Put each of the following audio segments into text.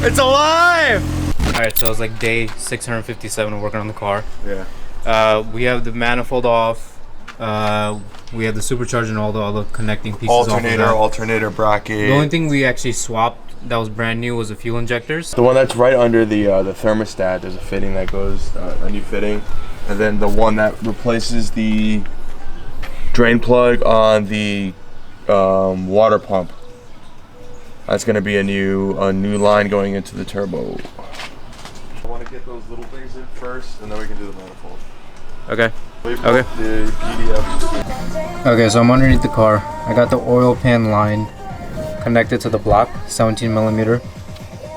It's alive! Alright, so it's like day 657 working on the car. Yeah. We have the manifold off. We have the supercharger and all the other connecting pieces Alternator bracket. The only thing we actually swapped that was brand new was the fuel injectors. The one that's right under the thermostat, there's a fitting that goes, a new fitting. And then the one that replaces the drain plug on the water pump. That's gonna be a new line going into the turbo. I want to get those little things in first, and then we can do the manifold. Okay. Okay. The PDF. Okay, so I'm underneath the car. I got the oil pan line connected to the block, 17 millimeter,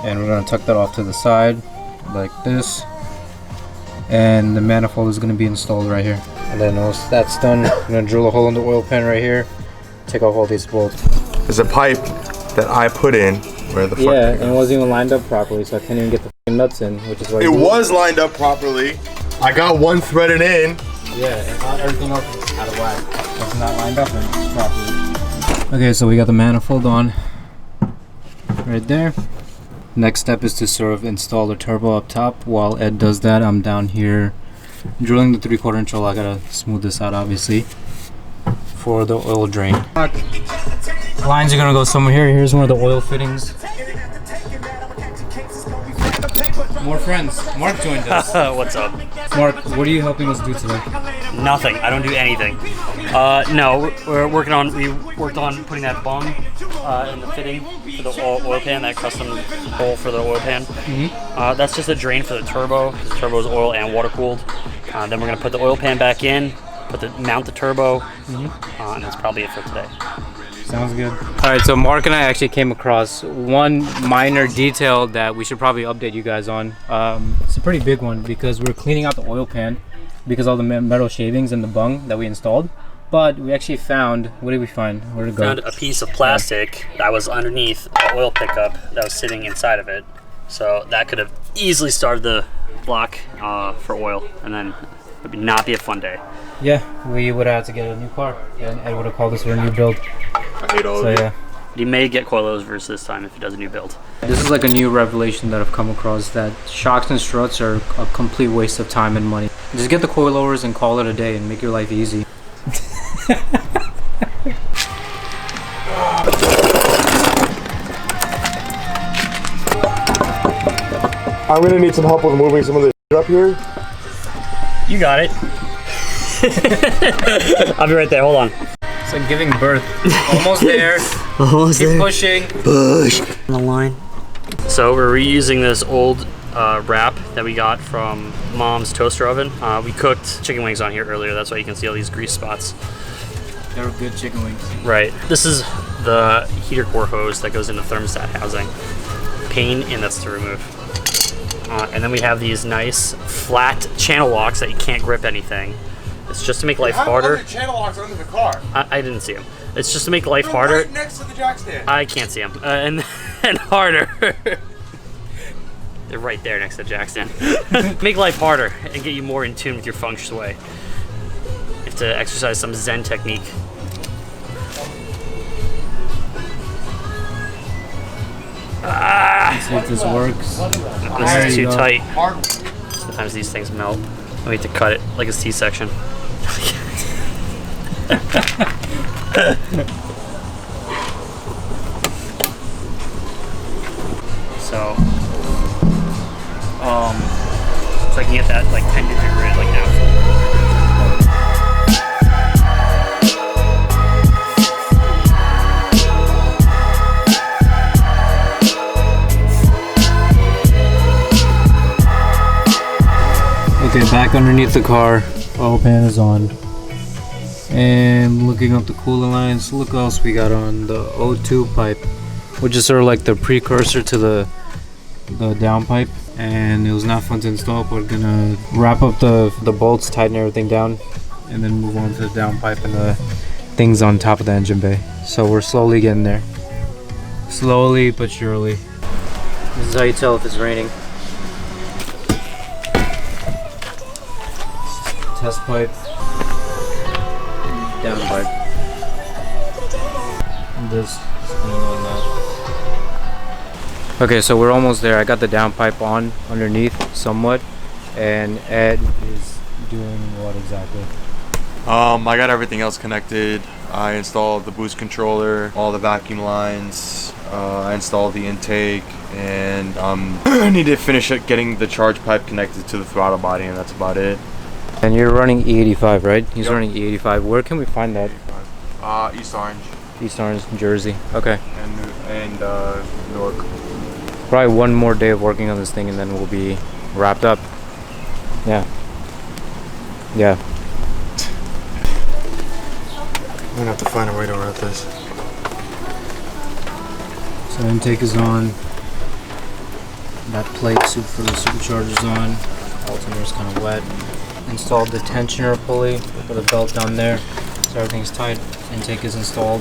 and we're gonna tuck that off to the side like this. And the manifold is gonna be installed right here. And then once that's done, I'm gonna drill a hole in the oil pan right here. Take off all these bolts. There's a pipe that I put in. Where the fuck? Yeah, and it wasn't even lined up properly, so I can't even get the nuts in, which is why it was lined up properly. I got one threaded in. Yeah, and not everything else is out of whack. It's not lined up properly. Okay, so we got the manifold on right there. Next step is to sort of install the turbo up top. While Ed does that, I'm down here drilling the 3/4 inch hole. I gotta smooth this out, obviously, for the oil drain. Lines are gonna go somewhere here. Here's one of the oil fittings. More friends. Marc joined us. What's up? Marc, what are you helping us do today? Nothing. I don't do anything. No, we worked on putting that bung in the fitting for the oil pan, that custom hole for the oil pan. That's just a drain for the turbo. The turbo is oil and water cooled. Then we're gonna put the oil pan back in, mount the turbo, and that's probably it for today. Sounds good. Alright, so Marc and I actually came across one minor detail that we should probably update you guys on. It's a pretty big one because we're cleaning out the oil pan because all the metal shavings and the bung that we installed. But we actually found, what did we find? Where did it go? Found a piece of plastic that was underneath the oil pickup that was sitting inside of it. So that could have easily started the block for oil, and then it would not be a fun day. Yeah, we would have had to get a new car, and Ed would have called us for a new build. I hate all of it. Yeah. He may get coilovers this time if he does a new build. This is like a new revelation that I've come across, that shocks and struts are a complete waste of time and money. Just get the coilovers and call it a day and make your life easy. I'm gonna need some help with moving some of this up here. You got it. I'll be right there. Hold on. It's like giving birth. Almost there. Almost Keep there. pushing. Push. On the line. So we're reusing this old wrap that we got from Mom's toaster oven. We cooked chicken wings on here earlier. That's why you can see all these grease spots. They're good chicken wings. Right. This is the heater core hose that goes in the thermostat housing. Pain in this to remove. And then we have these nice flat channel locks that you can't grip anything. It's just to make life harder. How are the channel locks under the car? I didn't see them. It's just to make life harder. Right next to the jack stand. I can't see them. And harder. They're right there next to the jack stand. Make life harder and get you more in tune with your feng shui. You have to exercise some Zen technique. Let's see if this works. This is too tight. Sometimes these things melt. We have to cut it like a C-section. So, so I can get that like 10-digit grid like now. Okay, back underneath the car, oil pan is on. And looking up the coolant lines, look what else we got on the O2 pipe, which is sort of like the precursor to the downpipe. And it was not fun to install. We're gonna wrap up the bolts, tighten everything down, and then move on to the downpipe and the things on top of the engine bay. So we're slowly getting there. Slowly but surely. This is how you tell if it's raining. Test pipe, down pipe, and this is going on that. Okay, so we're almost there. I got the downpipe on underneath somewhat, and Ed is doing what exactly? I got everything else connected. I installed the boost controller, all the vacuum lines. I installed the intake, and I need to finish it getting the charge pipe connected to the throttle body, and that's about it. And you're running E85, right? He's Yep. running E85. Where can we find that? East Orange East Orange, Jersey. Okay. and Newark. Probably one more day of working on this thing and then we'll be wrapped up. Yeah. Yeah. I'm gonna have to find a way to route this. So intake is on. That plate soup for the supercharger's on. Alternator's kind of wet. Installed the tensioner pulley for the belt down there. So everything's tight. Intake is installed.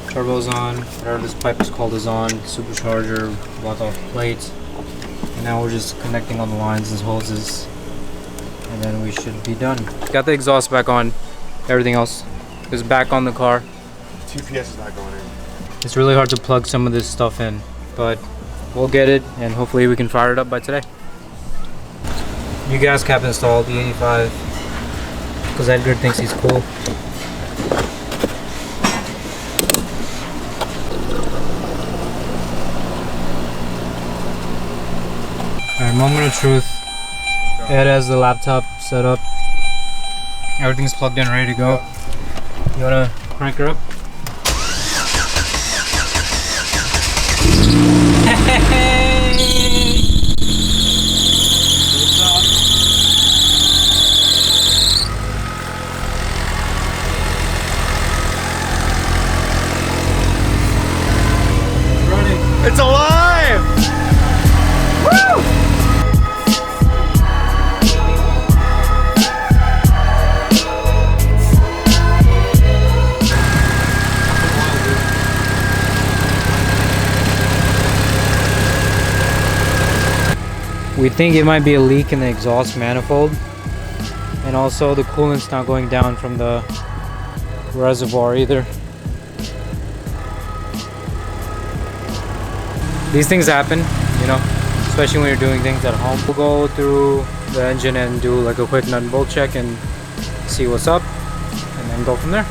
Turbo's on. Whatever this pipe is called is on. Supercharger, block off plates. And now we're just connecting on the lines and hoses. And then we should be done. Got the exhaust back on. Everything else is back on the car. TPS is not going in. It's really hard to plug some of this stuff in, but we'll get it and hopefully we can fire it up by today. New gas cap installed, E85, because Edgar thinks he's cool. Alright, moment of truth. Ed has the laptop set up. Everything's plugged in, ready to go. You wanna crank her up? It's alive! Woo! We think it might be a leak in the exhaust manifold, and also the coolant's not going down from the reservoir either. These things happen, you know, especially when you're doing things at home. We'll go through the engine and do like a quick nut and bolt check and see what's up, and then go from there.